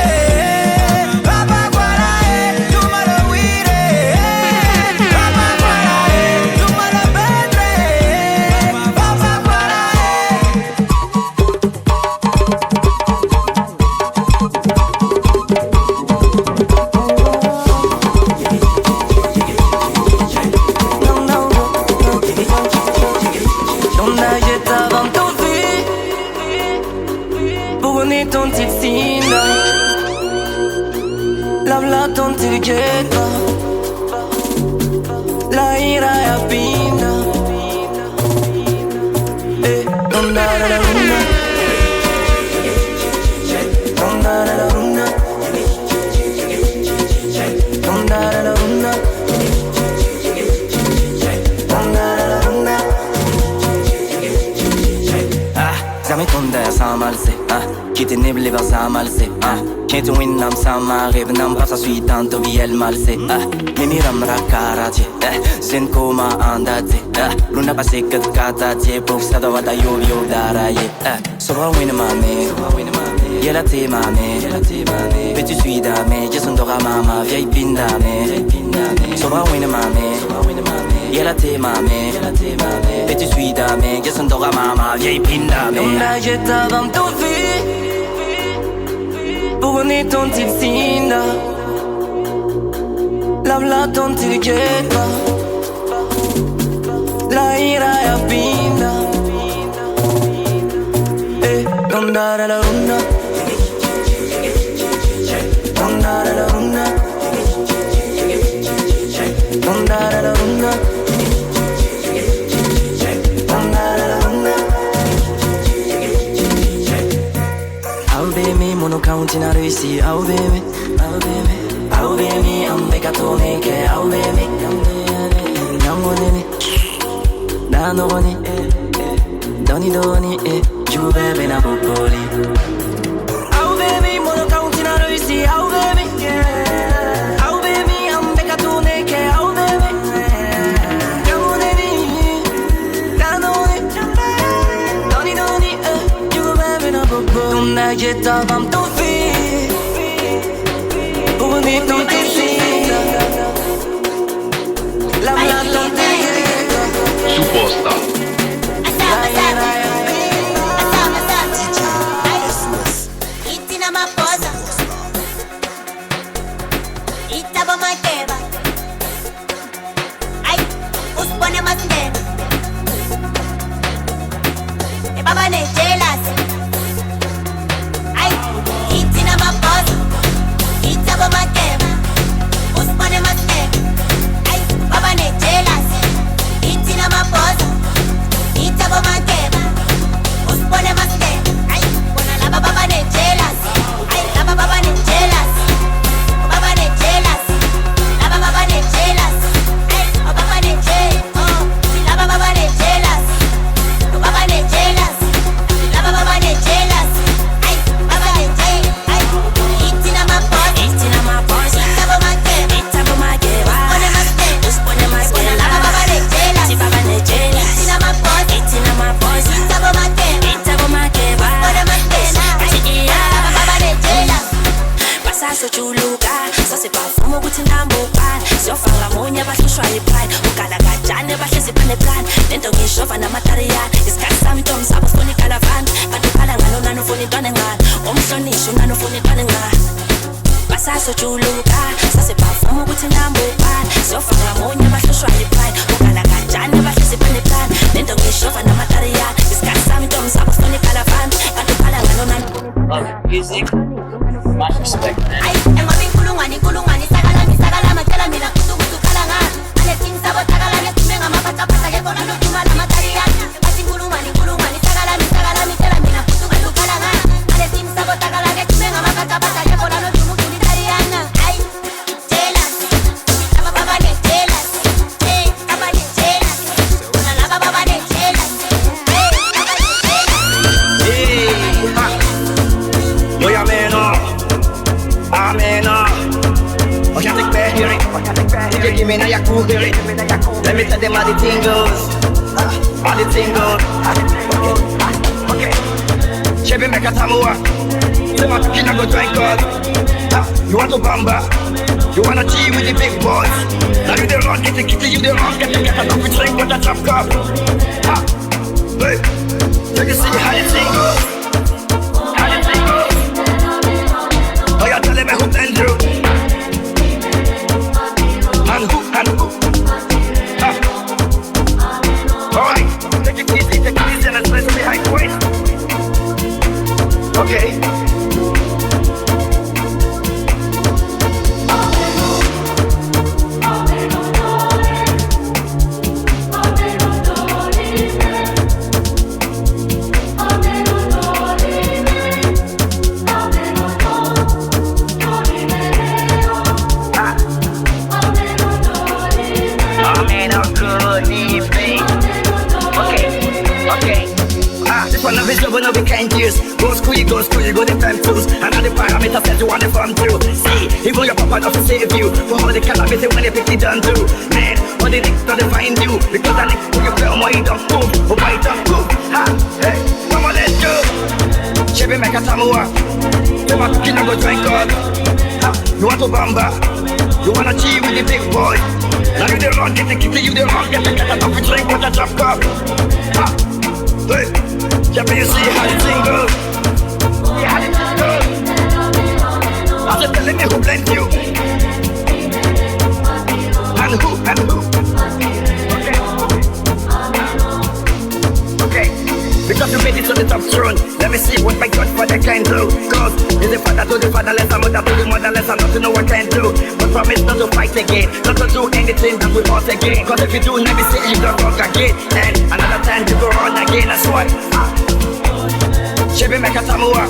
papa Guaraé. Joue-moi le viré, papa Guaraé. Joue-moi le bedré, papa Guaraé. Una galleta te nebli versa malse Kento winnam sama rib nam basa suitanto viel malse Mimiram rakarate Zen koma andate Luna pasikat katate Puf sada wada yo daraye Soba win mame Yela te mame Petit suis dame Jason dora mama Vieille pindame Soba win mame Yela te mame Petit suis dame Jason dora mama Vieille pindame Una jetta vam tu fi Bugoni ton til sinda Lavla ton til jetta La ira ya pinda Dondare la luna Dondare la luna Dondare la luna Dondare la luna Au bemi mono counting a réussi Au bemi Au bemi am beccatone che au bemi Nangoleni Nanoni Doni Juve bena popoli Au bemi mono counting a réussi Au bemi Au bemi am beccatone che au bemi Nangoleni Nanoni Doni Juve bena popoli Una jetta vam tu fi Uni tu ti sinda La mlata te Suposta Let me tell them all the tingles. All the tingles. Okay. Chebe meka tamua. Say my kina go drink God. You want to bamba? You wanna G with the big boys? Now you the run, get the kitty, you the run, get the coffee drink with the top cup. Hey, you can see how the tingles. How the tingles. Oh, you tell me who then do? And who? Alright, take it easy and let's press behind the waist. Okay. This one of his love, no be kind tears. Go school, you go school, you go the time tools. And all the parameters that you want to fun too. See, even your papa not to save you. For all the calamity when they pick it done too. Man, all the niggas don't find you. Because I niggas put your film why you don't move. Or why you don't move. Ha, hey, come on, let's go. Chevy make a Samoa. You want to kill and go drink God. Ha, you want to bamba. You wanna cheat with the big boy. Now you the wrong, get the kitty, you the wrong, get the cat up and drink with a drop cup. Ha, hey, yeah, but you see how the thing goes. See how the thing goes. I'm just telling me who blamed you. And who. Okay, because you made it to the top throne. Let me see what my Godfather can do. Cause he's the father to the fatherless, a mother to the motherless, and not to know what I can do. But promise not to fight again, not to do anything that we want again. Cause if you do, let me see you don't walk again. And another time you go on again, that's why. Chevy make a Samoa.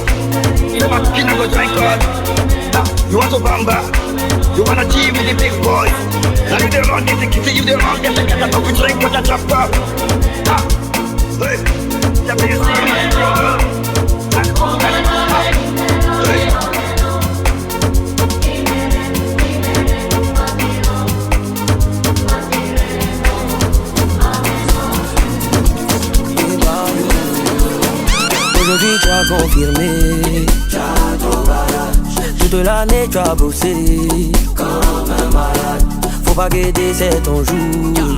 You want to kill and go drink God. You want to bamba. You wanna G with the big boys. Now you the wrong, get the kitty, you the wrong, get the cat up and drink with a drop cup. Hey, yeah, but you see me. Aujourd'hui tu as confirmé, toute l'année tu as bossé comme un malade. Faut pas guetter, c'est ton jour.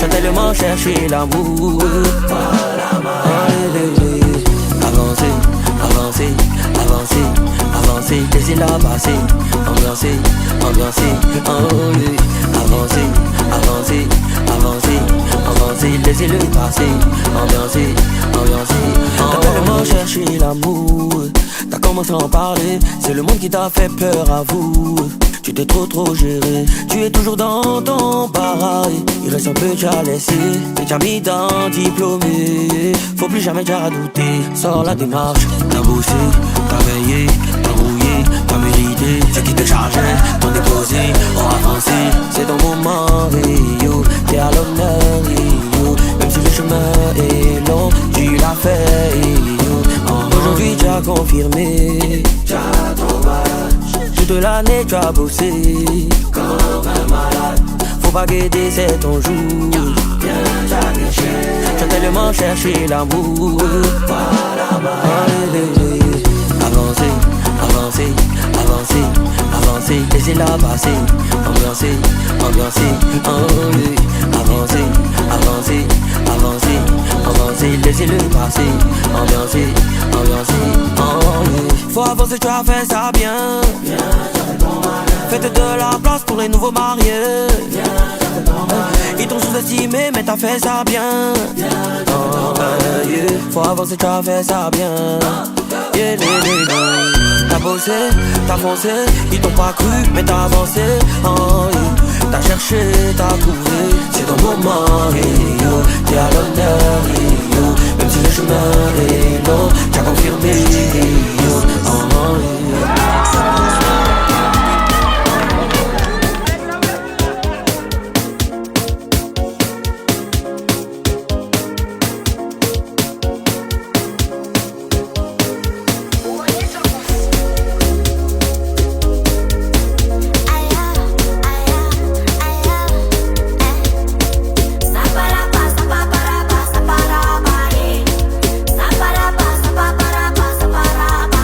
J'ai tellement cherché l'amour. Avancer, avancer, avancer, avancer, laissez-la passer. Ambiancer, ambiancer, avancer, avancer, avancer, avancer, laissez-le passer. Ambiancer, ambiancer. T'as tellement cherché l'amour. T'as commencé à en parler. C'est le monde qui t'a fait peur à vous. Tu t'es trop géré. Tu es toujours dans ton pareil. Il reste un peu qu'à laisser. T'es déjà mis dans diplômé. Faut plus jamais t'as douter. Sors la démarche. T'as bossé, t'as veillé, t'as rouillé, t'as mérité. Ce qui te chargeait, t'en déposé. On avancé, c'est ton moment, Rio. T'es à l'honneur, Rio. Même si le chemin est long, tu l'as fait, Rio. Aujourd'hui tu as confirmé. T'as trop malade. Toute l'année tu as bossé comme un malade. Faut pas guetter, c'est ton jour. T'as tellement cherché l'amour. Avancer, avancer, avancer, avancer, laissez-la passer. Ambiancer, ambiancer, avancer, avancer, avancer, avancer, laissez-le passer. Ambiancer, ambiancer, faut avancer, tu as fait ça bien. Faites de la place pour les nouveaux mariés. Ils t'ont sous-estimé mais t'as fait ça bien. Faut avancer, tu as fait ça bien. T'as bossé, t'as foncé. Ils t'ont pas cru mais t'as avancé. T'as cherché, t'as trouvé. C'est ton moment, Rio. T'es à l'honneur, Rio. Même si le chemin est long, t'as confirmé, Rio. Para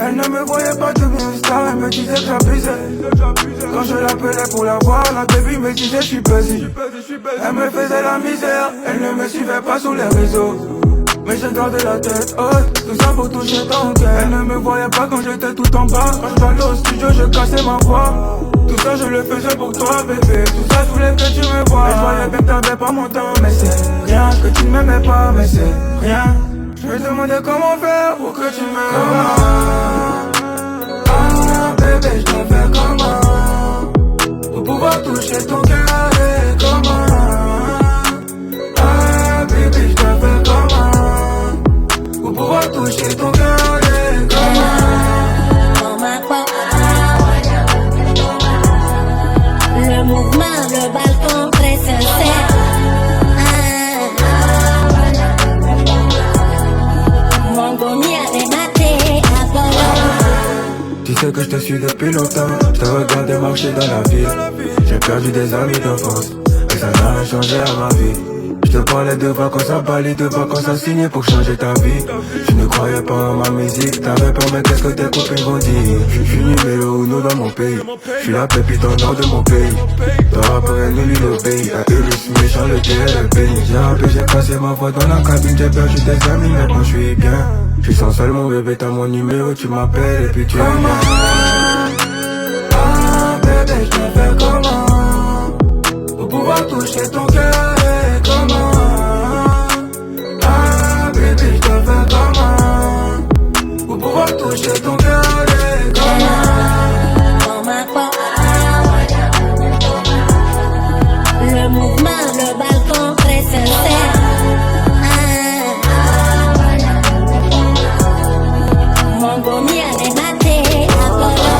Elle ne me voyait pas devenir star, elle me disait que j'abusais. Quand je l'appelais pour la voir, la baby me disait je suis busy. Elle me faisait la misère, elle ne me suivait pas sur les réseaux. Mais j'ai gardé la tête haute, tout ça pour toucher ton cœur. Elle ne me voyait pas quand j'étais tout en bas. Quand je parlais au studio, je cassais ma voix. Tout ça je le faisais pour toi bébé. Tout ça je voulais que tu me vois. Mais je voyais bien que t'avais pas mon temps. Mais c'est rien, que tu ne m'aimais pas. Mais c'est rien. Je me demandais comment faire pour que tu m'aimes. Ah bébé, je dois faire comment pour pouvoir toucher ton cœur. Et comment ah bébé, je dois faire comment pour pouvoir toucher ton cœur. Et comment le mouvement, le balcon très sincère. Mon gommier avait batté à Polo. Tu sais que je te suis depuis longtemps. Je te regardais marcher dans la ville. J'ai perdu des amis d'enfance et ça n'a rien changé à ma vie. Je te parlais de vacances à Bali, de vacances à signer pour changer ta vie. Tu ne croyais pas en ma musique, t'avais peur mais qu'est-ce que tes copines vont dire. Je suis numéro 1 dans mon pays, je suis la pépite en nord de mon pays. Ton rappeur est nul, il obéit, à Urus, méchant, le thé et le pays. J'ai rappelé, j'ai cassé ma voix dans la cabine, j'ai perdu tes amis, maintenant je suis bien. Je suis sans seul mon bébé, t'as mon numéro, tu m'appelles et puis tu viens. Ah bébé, je dois faire comment pour pouvoir toucher ton cœur. Comment ah bébé, je dois faire comment pour pouvoir toucher ton cœur. Et comment le mouvement, le balcon très sincère. Mon gommier avait batté à Polo.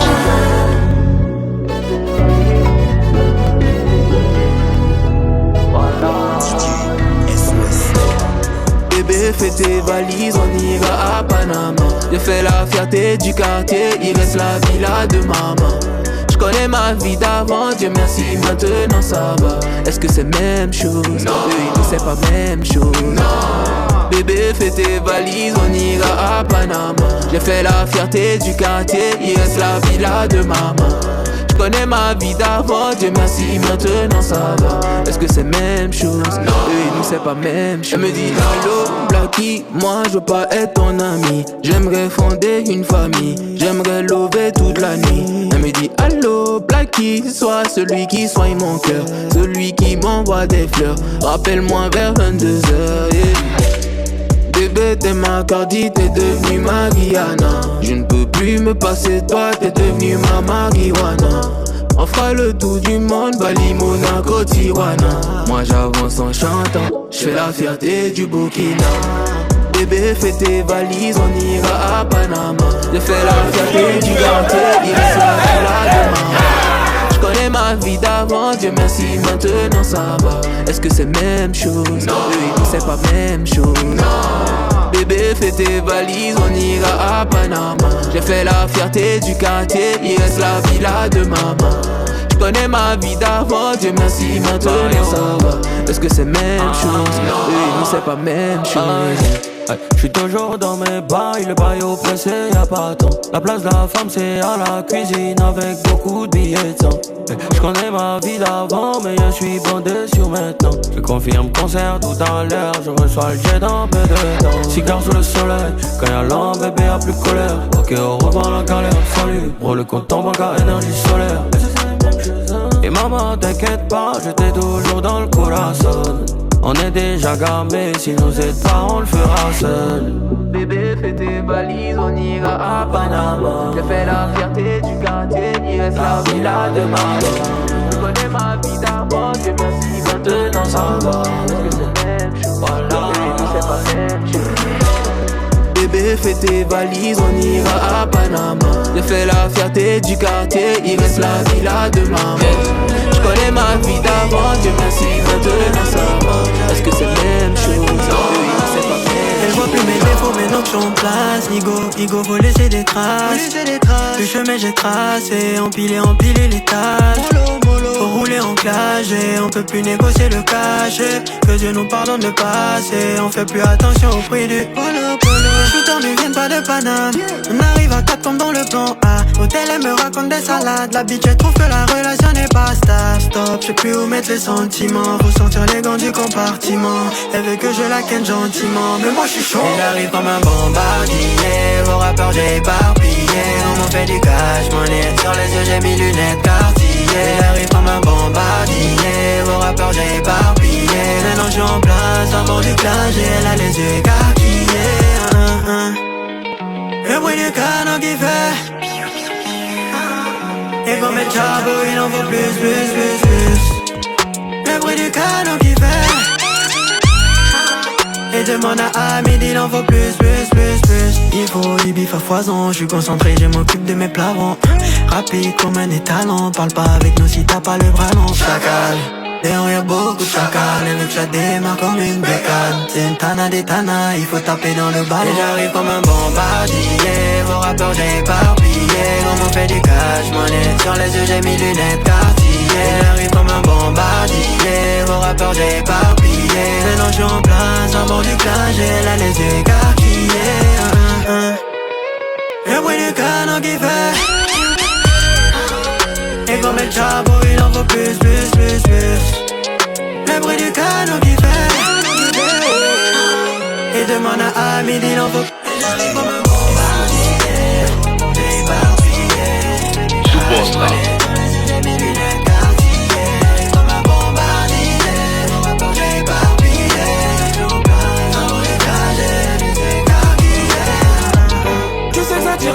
Bébé, fais tes valises, on ira à Panama. J'ai fait la fierté du quartier, il reste la villa de maman. Je connais ma vie d'avant, Dieu merci, maintenant ça va. Est-ce que c'est même chose? Non. Oui, c'est pas même chose. Non. Bébé, fais tes valises, on ira à Panama. J'ai fait la fierté du quartier, il reste la villa de maman. Je connais ma vie d'avant, Dieu merci, maintenant ça va. Est-ce que c'est même chose? Non, nous c'est pas même chose. Elle me dit allô, Blacky, moi je veux pas être ton ami. J'aimerais fonder une famille, j'aimerais lover toute la nuit. Elle me dit allô, Blacky, sois celui qui soigne mon cœur, celui qui m'envoie des fleurs. Rappelle-moi vers 22h, yeah. Bébé, t'es ma Cardi, t'es devenue ma Rihanna. Je ne peux plus me passer de toi, t'es devenue ma marijuana. On fera le tour du monde, Bali, Monaco, Tijuana. Moi j'avance en chantant, j'fais la fierté du Burkina. Bébé, fais tes valises, on ira à Panama. J'ai fait la fierté du quartier, il reste la villa de maman. J'connais ma vie d'avant, Dieu merci, maintenant ça va. Est-ce que c'est même chose? Non, oui, c'est pas même chose. Non. Bébé, fais tes valises, on ira à Panama. J'ai fait la fierté du quartier, il reste la villa de maman. J'connais ma vie d'avant, Dieu merci, maintenant ça va. Est-ce que c'est même chose? Oui, c'est pas même chose. J'suis toujours dans mes bails, le bail pressé, y'a pas de temps. La place de la femme c'est à la cuisine avec beaucoup de billets de sang. J'connais ma vie d'avant mais je suis bandé sur maintenant. Je confirme concert tout à l'heure, je reçois le jet dans peu de temps. Cigare sous le soleil, quand y'a l'an bébé y'a plus de colère. Ok au revoir la galère, salut, prends le compte en banque à énergie solaire. Et maman t'inquiète pas, j'étais toujours dans le corazon. On est déjà gamés, si nous aide pas on le fera seul. Bébé, fais tes valises, on ira à Panama. J'ai fait la fierté du quartier, il reste la villa de maman. Je connais ma vie d'avant, Dieu merci, maintenant ça va. Est-ce que c'est même chose? Voilà, c'est pas même chose. Bébé, fais tes valises, on ira à Panama. J'ai fait la fierté du quartier, il reste la villa de maman. Je connais ma vie d'avant, Dieu merci, maintenant ça va. Est-ce que c'est même chose? Oui, c'est pas même. Elle voit plus mes défauts, mes notes sont en place. Nigo, faut laisser des traces. Le chemin j'ai tracé, empiler les tâches. Faut rouler en clash et on peut plus négocier le cash. Que Dieu nous pardonne le passé, on fait plus attention au prix du polo. Les shooters ne viennent pas de Paname, on arrive à à 4 comme dans le plan A. Hôtel, elle me raconte des salades. La bitch, elle trouve que la relation n'est pas stable. Stop, je sais plus où mettre les sentiments. Ressentir les gants du compartiment. Elle veut que je la ken gentiment, mais moi je suis chaud. Et j'arrive comme un bombardier. Vos rappeurs j'ai éparpillé. On m'en fait du cash money. Sur les yeux j'ai mis lunettes Cartier. J'arrive comme un bombardier. Vos rappeurs j'ai éparpillé. Maintenant je suis en place, un bord du clash. Et elle a les yeux écarquillés. Le bruit du canon qui fait. Et comme le chabo il en faut plus. Le bruit du canon qui fait. Et demande à Hamid, il en faut plus. Il faut du bif à foison, je suis concentré, je m'occupe de mes plavons. Rapide comme un étalon, parle pas avec nous si t'as pas le bras long. Chacal, dehors y'a beaucoup de chacal. Et le chat démarre comme une bécane. C'est une tana des tanas, il faut taper dans le ballon. Et j'arrive comme un bombardier, vos rappeurs j'ai éparpillé. On m'en fait du cash money, sur les yeux j'ai mis lunettes Cartier. J'arrive comme un bombardier, vos rappeurs j'ai éparpillé. Maintenant je suis en place, à bord du clash, elle a les yeux écarquillés. Le bruit du canon qui fait. Et comme le chabo, il en faut plus. Le bruit du canon qui fait. Et demande à Hamid, il en faut plus. J'arrive comme un bombardier, j'ai éparpillé. Superstar.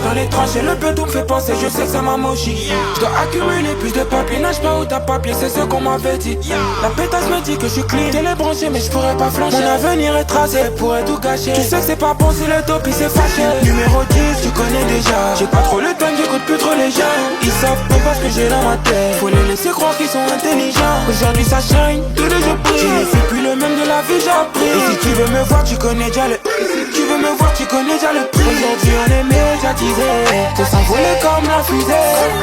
Dans les tranchées, le pétou me fait penser, je sais que ça m'a mochi. Je dois accumuler plus de papier, nage pas où t'as papier, c'est ce qu'on m'avait dit. La pétasse me dit que je suis clean, télébranché mais je pourrais pas flancher. Mon avenir est tracé, pourrait tout gâcher. Tu sais que c'est pas bon si le top il s'est fâché. Numéro 10, tu connais déjà. J'ai pas trop le temps, j'écoute plus trop les gens. Ils savent pas ce que j'ai dans ma tête. Faut les laisser croire qu'ils sont intelligents. Aujourd'hui ça shine, tous les jours brille. Je ne suis plus le même de la vie, j'ai appris. Et si tu veux me voir, tu connais déjà le. Tu veux me voir, tu connais déjà le prix. Aujourd'hui on est médiatisé. Faut s'envoler comme la fusée.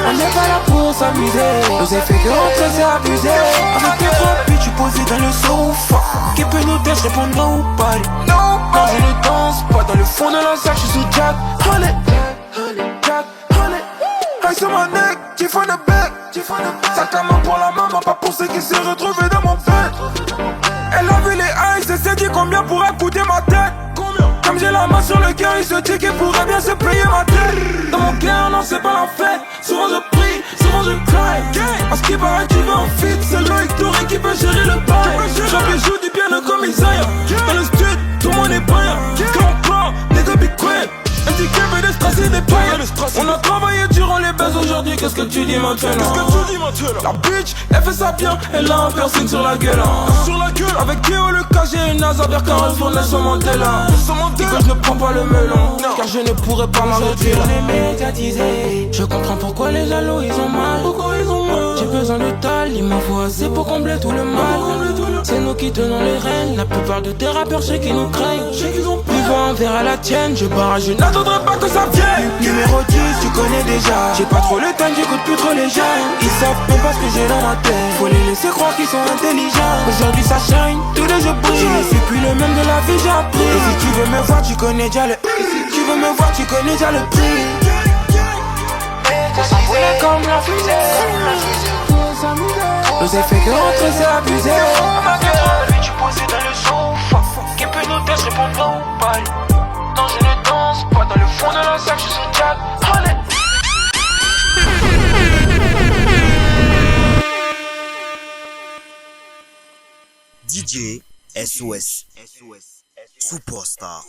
On n'est pas là pour s'amuser. Nos effets de rentrer c'est abusé. Avec tes puis tu posé dans le sofa. Qui peut nous dire, je réponds no body. Non, je ne danse pas. Dans le fond de la sac, je suis sous Jack. Honey, Jack, honey. Hey, sur ma neck, tu fais le bec. Sac à main pour la maman, pas pour ceux qui s'est retrouvé dans mon bed. Elle a vu les eyes, et s'est dit combien pourrait coûter ma tête. Comme j'ai la main sur le cœur, il se dit qu'il pourrait bien se payer ma tête. Dans mon cœur, non c'est pas la fête. Souvent je prie, souvent je cry. À ce qui paraît tu veux en fit, c'est Loïc Touré qui peut gérer le bail. J'avais joué du bien le commissariat. Dans le studio, tout le monde est bien. Comme plan, les gars big queen. Un petit café de stress et des paillettes. On a travaillé durant les bases aujourd'hui, qu'est-ce que tu dis maintenant? La bitch, elle fait ça bien, elle a un piercing sur la gueule. Avec Théo le KG et Nazar quand elle fournait son Mandela. Dis que je ne prends pas le melon, car je ne pourrais pas m'arrêter. On est médiatisé. Je comprends pourquoi les jaloux ils ont mal. J'ai besoin de tal, il m'en faut assez pour combler tout le mal. C'est nous qui tenons les rênes. La plupart de tes rappeurs, ceux qui nous craignent. Vivant un verre à la tienne, je barrage, je n'attendrai pas que ça vienne. Numéro 10, tu connais déjà. J'ai pas trop le temps, j'écoute plus trop les gens. Ils savent même pas ce que j'ai dans ma tête. Faut les laisser croire qu'ils sont intelligents. Aujourd'hui ça shine, tous les jours brille. Je ne suis plus le même de la vie, j'ai appris. Et si tu veux me voir, tu connais déjà le. Tu veux me voir, tu connais déjà le prix. Faut s'envoler comme la fusée. Nos effets que rentrer c'est abusé. À 88 tu posé dans le sofa. Qui peut nous dire, je réponds non pas. Non je ne danse pas. Dans le fond de la sac je suis sous Jack. Honey. DJ SOS Superstar.